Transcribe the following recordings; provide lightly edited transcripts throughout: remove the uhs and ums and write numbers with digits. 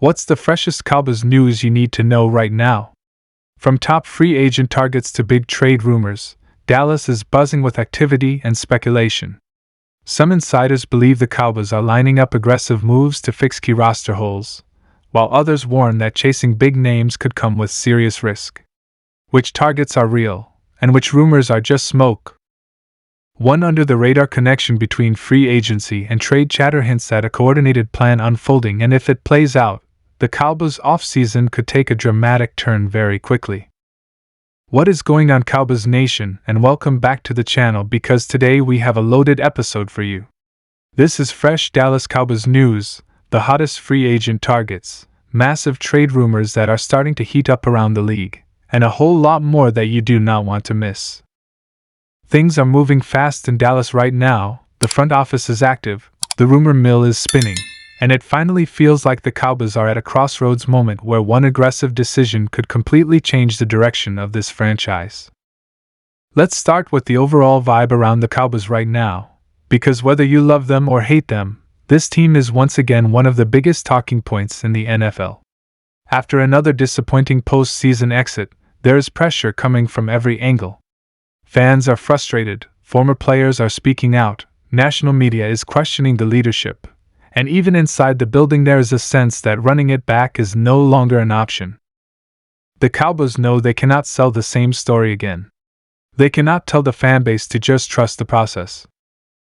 What's the freshest Cowboys news you need to know right now? From top free agent targets to big trade rumors, Dallas is buzzing with activity and speculation. Some insiders believe the Cowboys are lining up aggressive moves to fix key roster holes, while others warn that chasing big names could come with serious risk. Which targets are real, and which rumors are just smoke? One under-the-radar connection between free agency and trade chatter hints at a coordinated plan unfolding, and if it plays out, the Cowboys' offseason could take a dramatic turn very quickly. What is going on, Cowboys Nation, and welcome back to the channel because today we have a loaded episode for you. This is fresh Dallas Cowboys news, the hottest free agent targets, massive trade rumors that are starting to heat up around the league, and a whole lot more that you do not want to miss. Things are moving fast in Dallas right now, the front office is active, the rumor mill is spinning, and it finally feels like the Cowboys are at a crossroads moment where one aggressive decision could completely change the direction of this franchise. Let's start with the overall vibe around the Cowboys right now, because whether you love them or hate them, this team is once again one of the biggest talking points in the NFL. After another disappointing postseason exit, there is pressure coming from every angle. Fans are frustrated, former players are speaking out, national media is questioning the leadership, and even inside the building there is a sense that running it back is no longer an option. The Cowboys know they cannot sell the same story again. They cannot tell the fanbase to just trust the process.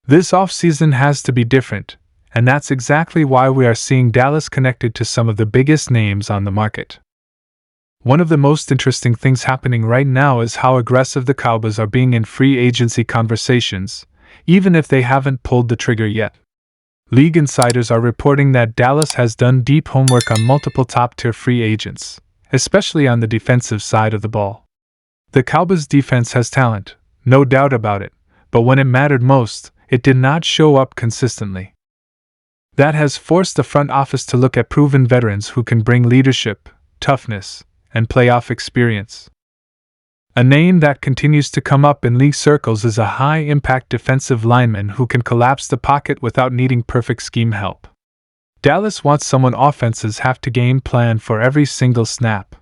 This offseason has to be different, and that's exactly why we are seeing Dallas connected to some of the biggest names on the market. One of the most interesting things happening right now is how aggressive the Cowboys are being in free agency conversations, even if they haven't pulled the trigger yet. League insiders are reporting that Dallas has done deep homework on multiple top-tier free agents, especially on the defensive side of the ball. The Cowboys' defense has talent, no doubt about it, but when it mattered most, it did not show up consistently. That has forced the front office to look at proven veterans who can bring leadership, toughness, and playoff experience. A name that continues to come up in league circles is a high-impact defensive lineman who can collapse the pocket without needing perfect scheme help. Dallas wants someone offenses have to game plan for every single snap.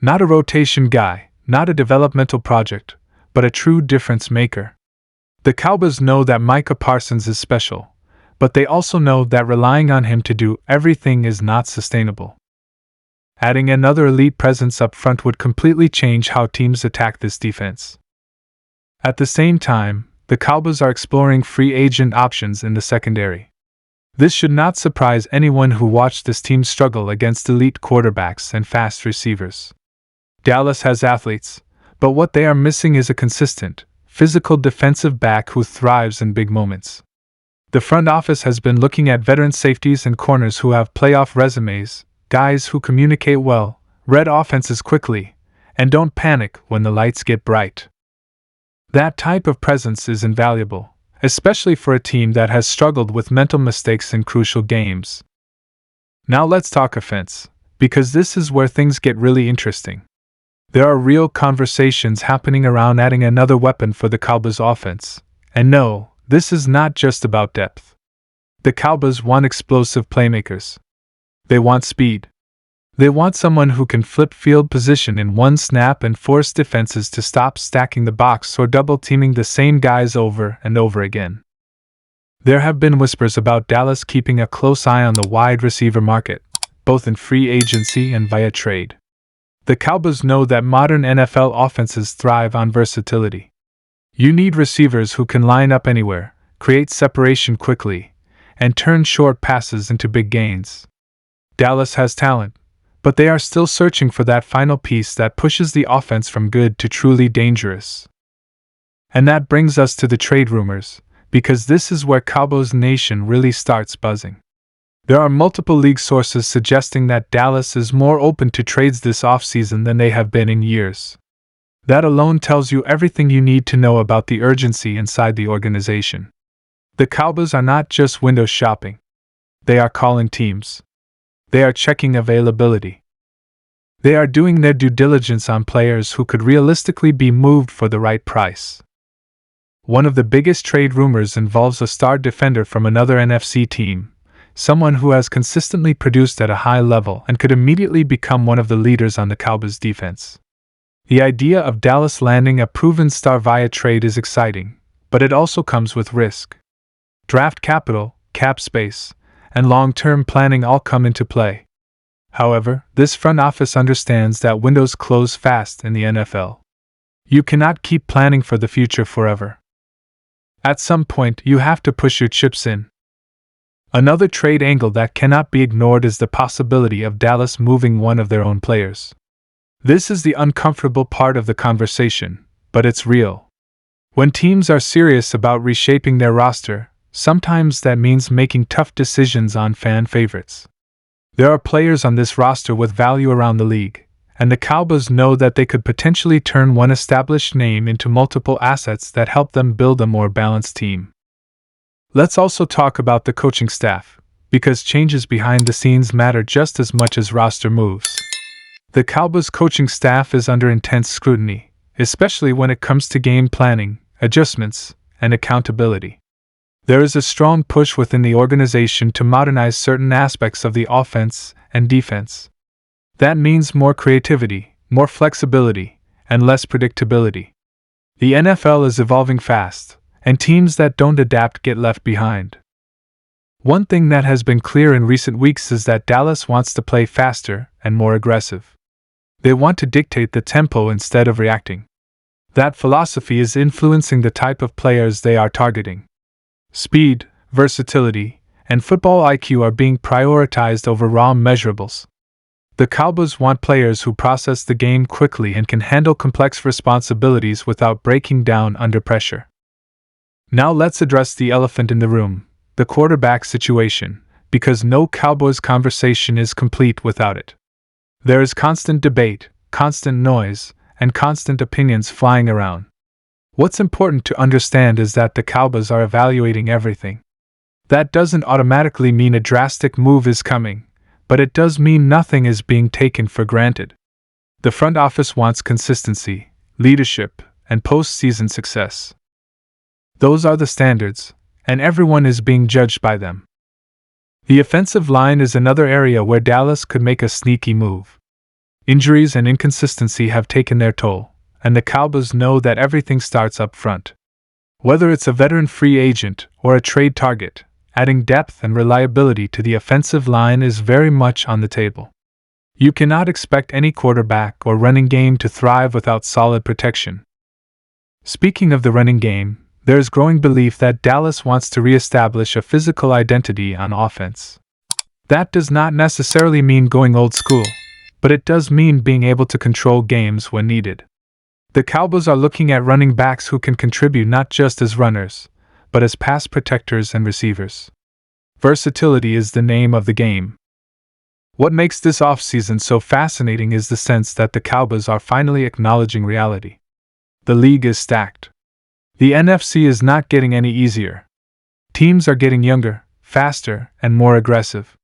Not a rotation guy, not a developmental project, but a true difference maker. The Cowboys know that Micah Parsons is special, but they also know that relying on him to do everything is not sustainable. Adding another elite presence up front would completely change how teams attack this defense. At the same time, the Cowboys are exploring free agent options in the secondary. This should not surprise anyone who watched this team struggle against elite quarterbacks and fast receivers. Dallas has athletes, but what they are missing is a consistent, physical defensive back who thrives in big moments. The front office has been looking at veteran safeties and corners who have playoff resumes, guys who communicate well, read offenses quickly, and don't panic when the lights get bright. That type of presence is invaluable, especially for a team that has struggled with mental mistakes in crucial games. Now let's talk offense, because this is where things get really interesting. There are real conversations happening around adding another weapon for the Cowboys offense, and no, this is not just about depth. The Cowboys want explosive playmakers. They want speed. They want someone who can flip field position in one snap and force defenses to stop stacking the box or double-teaming the same guys over and over again. There have been whispers about Dallas keeping a close eye on the wide receiver market, both in free agency and via trade. The Cowboys know that modern NFL offenses thrive on versatility. You need receivers who can line up anywhere, create separation quickly, and turn short passes into big gains. Dallas has talent, but they are still searching for that final piece that pushes the offense from good to truly dangerous. And that brings us to the trade rumors, because this is where Cowboys Nation really starts buzzing. There are multiple league sources suggesting that Dallas is more open to trades this offseason than they have been in years. That alone tells you everything you need to know about the urgency inside the organization. The Cowboys are not just window shopping. They are calling teams. They are checking availability. They are doing their due diligence on players who could realistically be moved for the right price. One of the biggest trade rumors involves a star defender from another NFC team, someone who has consistently produced at a high level and could immediately become one of the leaders on the Cowboys defense. The idea of Dallas landing a proven star via trade is exciting, but it also comes with risk. Draft capital, cap space, and long-term planning all come into play. However, this front office understands that windows close fast in the NFL. You cannot keep planning for the future forever. At some point, you have to push your chips in. Another trade angle that cannot be ignored is the possibility of Dallas moving one of their own players. This is the uncomfortable part of the conversation, but it's real. When teams are serious about reshaping their roster, sometimes that means making tough decisions on fan favorites. There are players on this roster with value around the league, and the Cowboys know that they could potentially turn one established name into multiple assets that help them build a more balanced team. Let's also talk about the coaching staff, because changes behind the scenes matter just as much as roster moves. The Cowboys coaching staff is under intense scrutiny, especially when it comes to game planning, adjustments, and accountability. There is a strong push within the organization to modernize certain aspects of the offense and defense. That means more creativity, more flexibility, and less predictability. The NFL is evolving fast, and teams that don't adapt get left behind. One thing that has been clear in recent weeks is that Dallas wants to play faster and more aggressive. They want to dictate the tempo instead of reacting. That philosophy is influencing the type of players they are targeting. Speed, versatility, and football IQ are being prioritized over raw measurables. The Cowboys want players who process the game quickly and can handle complex responsibilities without breaking down under pressure. Now let's address the elephant in the room, the quarterback situation, because no Cowboys conversation is complete without it. There is constant debate, constant noise, and constant opinions flying around. What's important to understand is that the Cowboys are evaluating everything. That doesn't automatically mean a drastic move is coming, but it does mean nothing is being taken for granted. The front office wants consistency, leadership, and postseason success. Those are the standards, and everyone is being judged by them. The offensive line is another area where Dallas could make a sneaky move. Injuries and inconsistency have taken their toll, and the Cowboys know that everything starts up front. Whether it's a veteran free agent or a trade target, adding depth and reliability to the offensive line is very much on the table. You cannot expect any quarterback or running game to thrive without solid protection. Speaking of the running game, there is growing belief that Dallas wants to reestablish a physical identity on offense. That does not necessarily mean going old school, but it does mean being able to control games when needed. The Cowboys are looking at running backs who can contribute not just as runners, but as pass protectors and receivers. Versatility is the name of the game. What makes this offseason so fascinating is the sense that the Cowboys are finally acknowledging reality. The league is stacked. The NFC is not getting any easier. Teams are getting younger, faster, and more aggressive.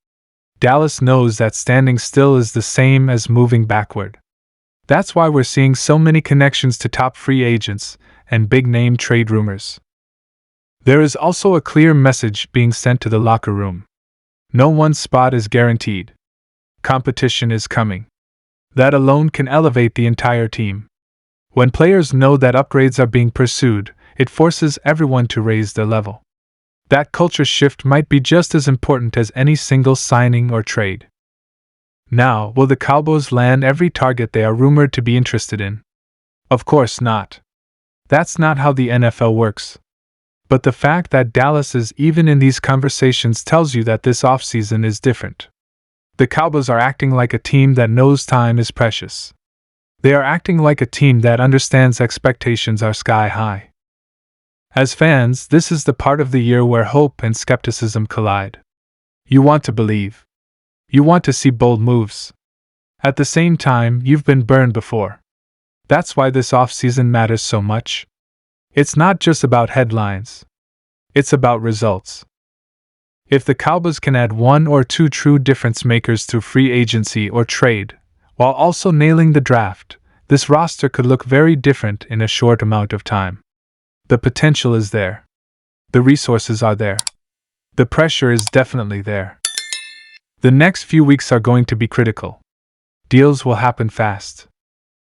Dallas knows that standing still is the same as moving backward. That's why we're seeing so many connections to top free agents and big-name trade rumors. There is also a clear message being sent to the locker room. No one spot is guaranteed. Competition is coming. That alone can elevate the entire team. When players know that upgrades are being pursued, it forces everyone to raise their level. That culture shift might be just as important as any single signing or trade. Now, will the Cowboys land every target they are rumored to be interested in? Of course not. That's not how the NFL works. But the fact that Dallas is even in these conversations tells you that this offseason is different. The Cowboys are acting like a team that knows time is precious. They are acting like a team that understands expectations are sky high. As fans, this is the part of the year where hope and skepticism collide. You want to believe. You want to see bold moves. At the same time, you've been burned before. That's why this offseason matters so much. It's not just about headlines. It's about results. If the Cowboys can add one or two true difference makers through free agency or trade, while also nailing the draft, this roster could look very different in a short amount of time. The potential is there. The resources are there. The pressure is definitely there. The next few weeks are going to be critical. Deals will happen fast.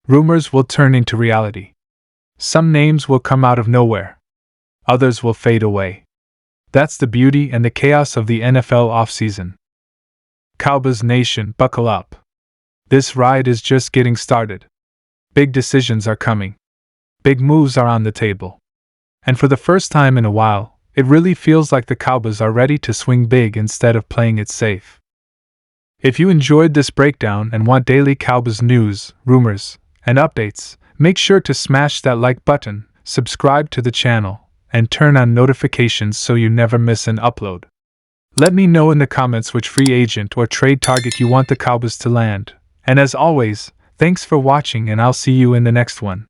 Rumors will turn into reality. Some names will come out of nowhere. Others will fade away. That's the beauty and the chaos of the NFL offseason. Cowboys Nation, buckle up. This ride is just getting started. Big decisions are coming. Big moves are on the table. And for the first time in a while, it really feels like the Cowboys are ready to swing big instead of playing it safe. If you enjoyed this breakdown and want daily Cowboys news, rumors, and updates, make sure to smash that like button, subscribe to the channel, and turn on notifications so you never miss an upload. Let me know in the comments which free agent or trade target you want the Cowboys to land. And as always, thanks for watching and I'll see you in the next one.